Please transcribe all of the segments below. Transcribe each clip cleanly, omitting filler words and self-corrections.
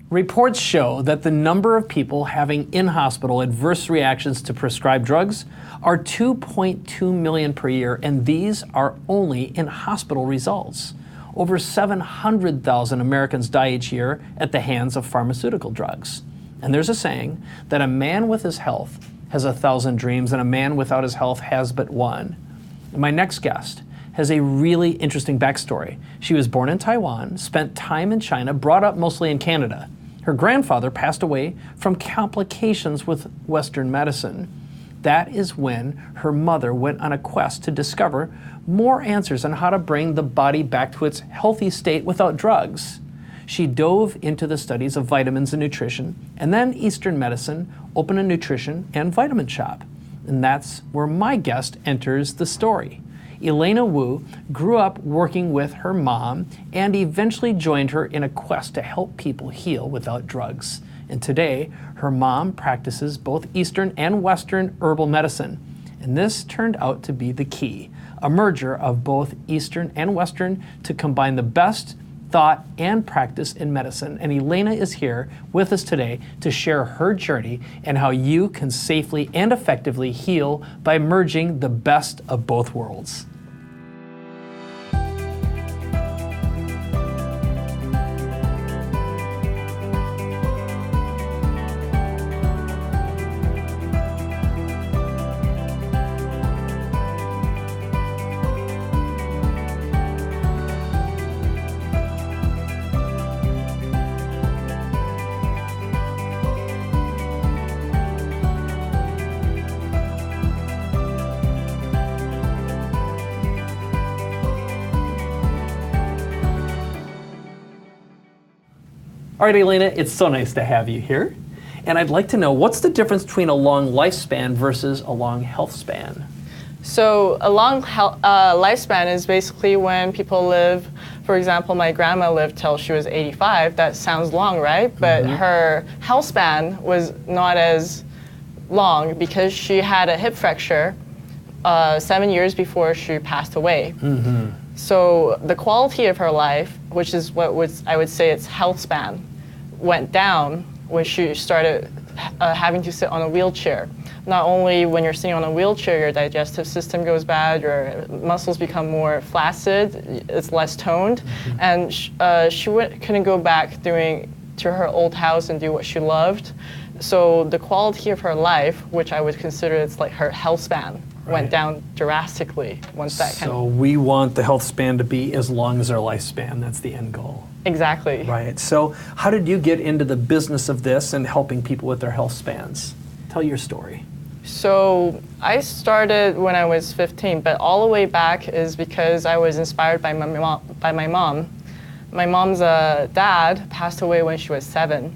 Reports show that the number of people having in-hospital adverse reactions to prescribed drugs are 2.2 million per year, and these are only in hospital results. Over 700,000 Americans die each year at the hands of pharmaceutical drugs. And there's a saying that a man with his health has 1,000 dreams, and a man without his health has but one. And my next guest has a really interesting backstory. She was born in Taiwan, spent time in China, brought up mostly in Canada. Her grandfather passed away from complications with Western medicine. That is when her mother went on a quest to discover more answers on how to bring the body back to its healthy state without drugs. She dove into the studies of vitamins and nutrition, and then Eastern medicine opened a nutrition and vitamin shop. And that's where my guest enters the story. Elana Wu grew up working with her mom and eventually joined her in a quest to help people heal without drugs. And today, her mom practices both Eastern and Western herbal medicine. And this turned out to be the key, a merger of both Eastern and Western to combine the best thought and practice in medicine. And Elana is here with us today to share her journey and how you can safely and effectively heal by merging the best of both worlds. All right, Elana, it's so nice to have you here. And I'd like to know, what's the difference between a long lifespan versus a long health span? So a long lifespan is basically when people live, for example, my grandma lived till she was 85. That sounds long, right? But her health span was not as long because she had a hip fracture 7 years before she passed away. So the quality of her life, which is I would say its health span, went down when she started having to sit on a wheelchair. Not only when you're sitting on a wheelchair, your digestive system goes bad, your muscles become more flaccid, it's less toned, and she couldn't go back to her old house and do what she loved. So the quality of her life, which I would consider it's like her health span, went down drastically once that So we want the health span to be as long as our lifespan. That's the end goal. Exactly. Right. So how did you get into the business of this and helping people with their health spans? Tell your story. So I started when I was 15, but all the way back is because I was inspired by my mom. My mom's dad passed away when she was 7.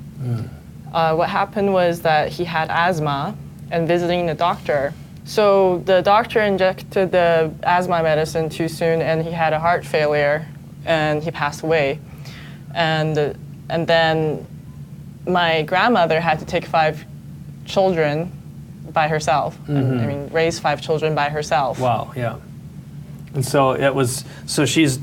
What happened was that he had asthma and visiting the doctor. So the doctor injected the asthma medicine too soon, and he had a heart failure, and he passed away. And then my grandmother had to take 5 children by herself. I mean, raise 5 children by herself. Wow, yeah. And so she's,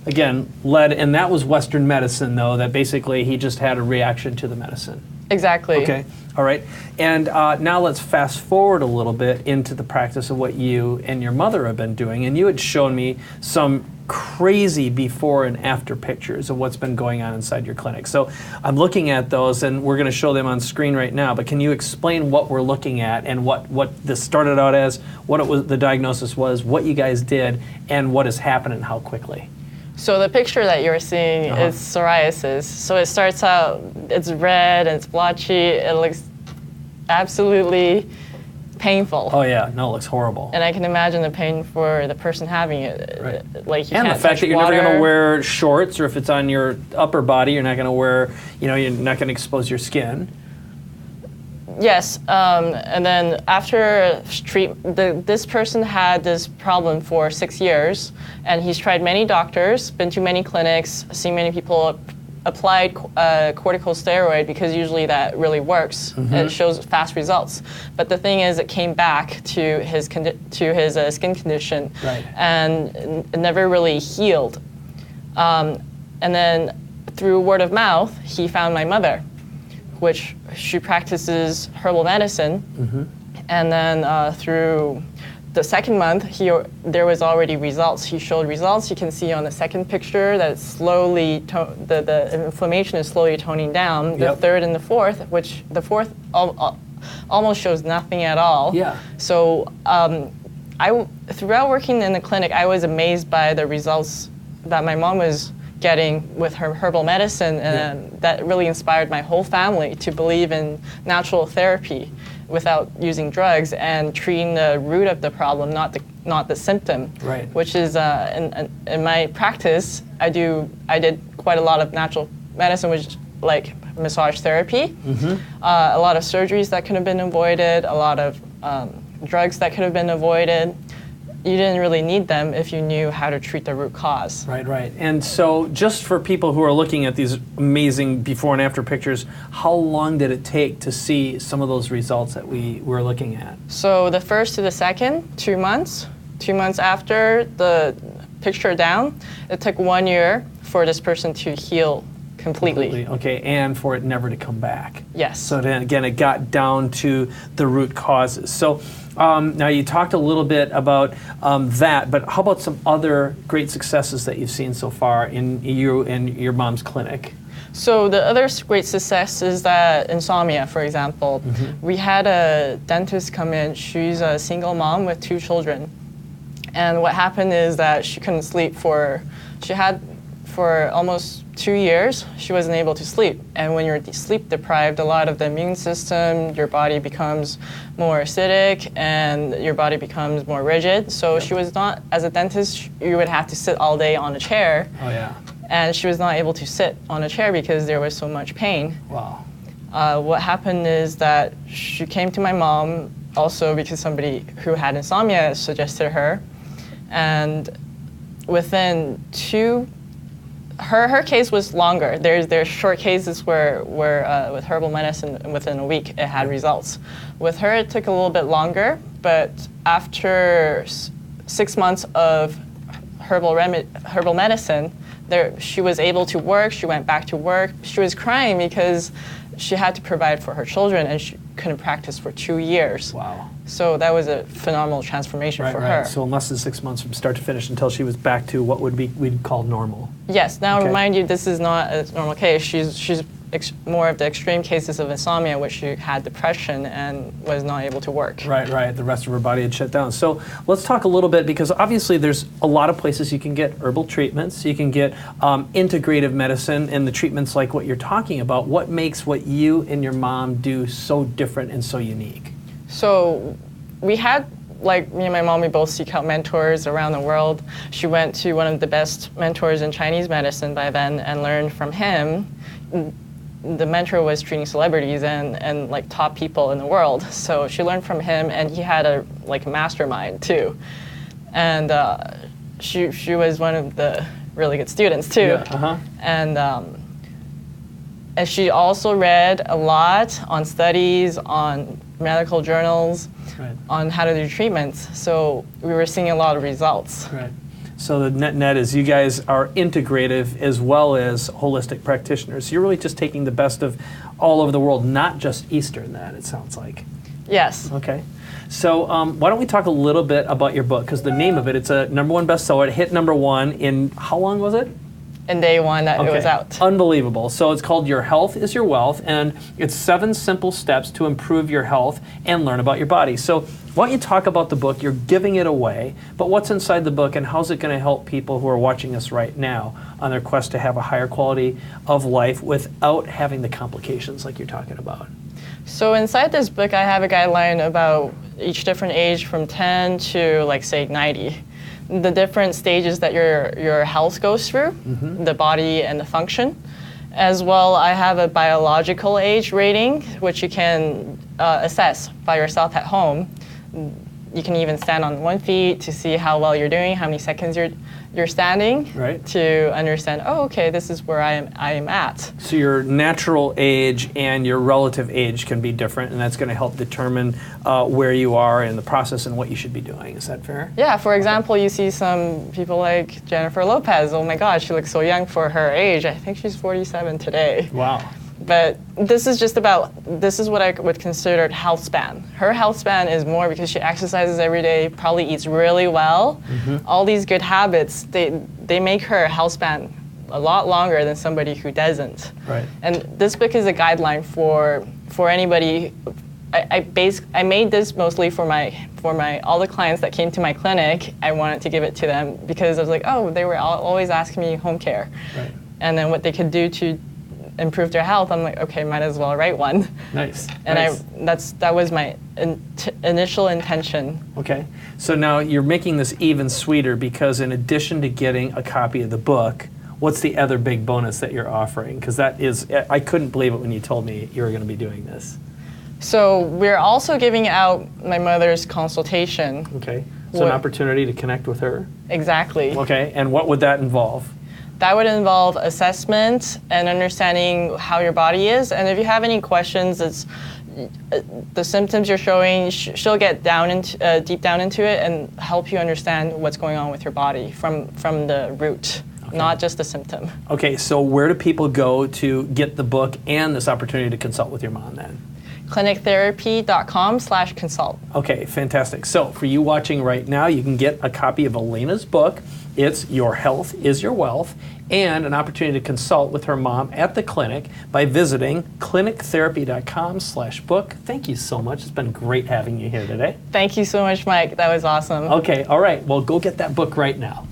again, led, and that was Western medicine, though, that basically he just had a reaction to the medicine. Exactly. Okay, all right. And now let's fast forward a little bit into the practice of what you and your mother have been doing. And you had shown me some crazy before and after pictures of what's been going on inside your clinic. So I'm looking at those, and we're going to show them on screen right now. But can you explain what we're looking at and what this started out as, what it was, the diagnosis was, what you guys did, and what has happened and how quickly? So the picture that you're seeing is psoriasis. So it starts out, it's red, and it's blotchy, it looks absolutely painful. Oh yeah, no, it looks horrible. And I can imagine the pain for the person having it. Right. Like you and can't the fact touch that you're water. never going to wear shorts, or if it's on your upper body, you're not going to wear, you're not going to expose your skin. Yes, and then after this person had this problem for 6 years, and he's tried many doctors, been to many clinics, seen many people, applied corticosteroid because usually that really works. It shows fast results. But the thing is, it came back to his skin condition, and it never really healed. And then through word of mouth, he found my mother, which she practices herbal medicine. And then through the second month, there was already results. He showed results. You can see on the second picture that it's slowly the inflammation is slowly toning down. The third and the fourth, which the fourth almost shows nothing at all. Yeah. So throughout working in the clinic, I was amazed by the results that my mom was getting with her herbal medicine, and that really inspired my whole family to believe in natural therapy without using drugs and treating the root of the problem, not the symptom. Right. Which is in my practice, I did quite a lot of natural medicine, which like massage therapy, a lot of surgeries that could have been avoided, a lot of drugs that could have been avoided. You didn't really need them if you knew how to treat the root cause. Right, right. And so just for people who are looking at these amazing before and after pictures, how long did it take to see some of those results that we were looking at? So the first to the second, 2 months. 2 months after the picture down, it took 1 year for this person to heal completely. Okay, and for it never to come back. Yes. So then again, it got down to the root causes. So now you talked a little bit about that, but how about some other great successes that you've seen so far in you and your mom's clinic? So the other great success is that insomnia, for example. We had a dentist come in. She's a single mom with 2 children. And what happened is that she couldn't sleep for almost 2 years, she wasn't able to sleep. And when you're sleep deprived, a lot of the immune system, your body becomes more acidic and your body becomes more rigid. So she was not, as a dentist, you would have to sit all day on a chair. Oh yeah. And she was not able to sit on a chair because there was so much pain. Wow. What happened is that she came to my mom also because somebody who had insomnia suggested her. And within her case was longer. There's short cases where with herbal medicine within a week it had results. With her it took a little bit longer, but after 6 months of herbal medicine, she was able to work. She went back to work. She was crying because she had to provide for her children and she couldn't practice for 2 years. Wow. So that was a phenomenal transformation for her. So in less than 6 months from start to finish until she was back to what we'd call normal. Yes. Now, remind you, this is not a normal case. She's more of the extreme cases of insomnia, which she had depression and was not able to work. Right, right. The rest of her body had shut down. So let's talk a little bit, because obviously there's a lot of places you can get herbal treatments. You can get integrative medicine and the treatments like what you're talking about. What makes what you and your mom do so different and so unique? So we had, like me and my mom, we both seek out mentors around the world. She went to one of the best mentors in Chinese medicine by then and learned from him. The mentor was treating celebrities and like top people in the world. So she learned from him, and he had a mastermind too. And she was one of the really good students too. Yeah, And she also read a lot on studies, on medical journals, on how to do treatments. So we were seeing a lot of results. Right. So the net is you guys are integrative as well as holistic practitioners. So you're really just taking the best of all over the world, not just Eastern, that it sounds like. Yes. Okay. So why don't we talk a little bit about your book? Because the name of it, it's a #1 bestseller. It hit #1 in, how long was it? In day one that it was out. Unbelievable. So it's called Your Health is Your Wealth, and it's 7 simple steps to improve your health and learn about your body. So why don't you talk about the book? You're giving it away, but what's inside the book and how's it going to help people who are watching us right now on their quest to have a higher quality of life without having the complications like you're talking about? So inside this book, I have a guideline about each different age from 10 to, like, say, 90. The different stages that your health goes through, the body and the function. As well, I have a biological age rating, which you can assess by yourself at home. you can even stand on 1 feet to see how well you're doing, how many seconds you're standing, right, to understand, oh, okay, this is where I am at. So your natural age and your relative age can be different, and that's going to help determine where you are in the process and what you should be doing. Is that fair? Yeah, for example, you see some people like Jennifer Lopez. Oh my God, she looks so young for her age. I think she's 47 today. Wow. But this is what I would consider health span. Her health span is more because she exercises every day, probably eats really well. All these good habits, they make her health span a lot longer than somebody who doesn't. Right. And this book is a guideline for anybody. I made this mostly for all the clients that came to my clinic. I wanted to give it to them because I was like, oh, they were always asking me home care, right, and then what they could do to improve their health. I'm like, okay, might as well write one. Nice. And nice. that was my initial intention. Okay. So now you're making this even sweeter because in addition to getting a copy of the book, what's the other big bonus that you're offering? Because that is, I couldn't believe it when you told me you were going to be doing this. So we're also giving out my mother's consultation. Okay. So an opportunity to connect with her? Exactly. Okay. And what would that involve? That would involve assessment and understanding how your body is. And if you have any questions, it's the symptoms you're showing, she'll get deep down into it and help you understand what's going on with your body from the root, not just the symptom. Okay, so where do people go to get the book and this opportunity to consult with your mom then? clinictherapy.com/consult. Okay, fantastic. So for you watching right now, you can get a copy of Elena's book. It's Your Health is Your Wealth, and an opportunity to consult with her mom at the clinic by visiting clinictherapy.com/book. Thank you so much. It's been great having you here today. Thank you so much, Mike. That was awesome. Okay, all right. Well, go get that book right now.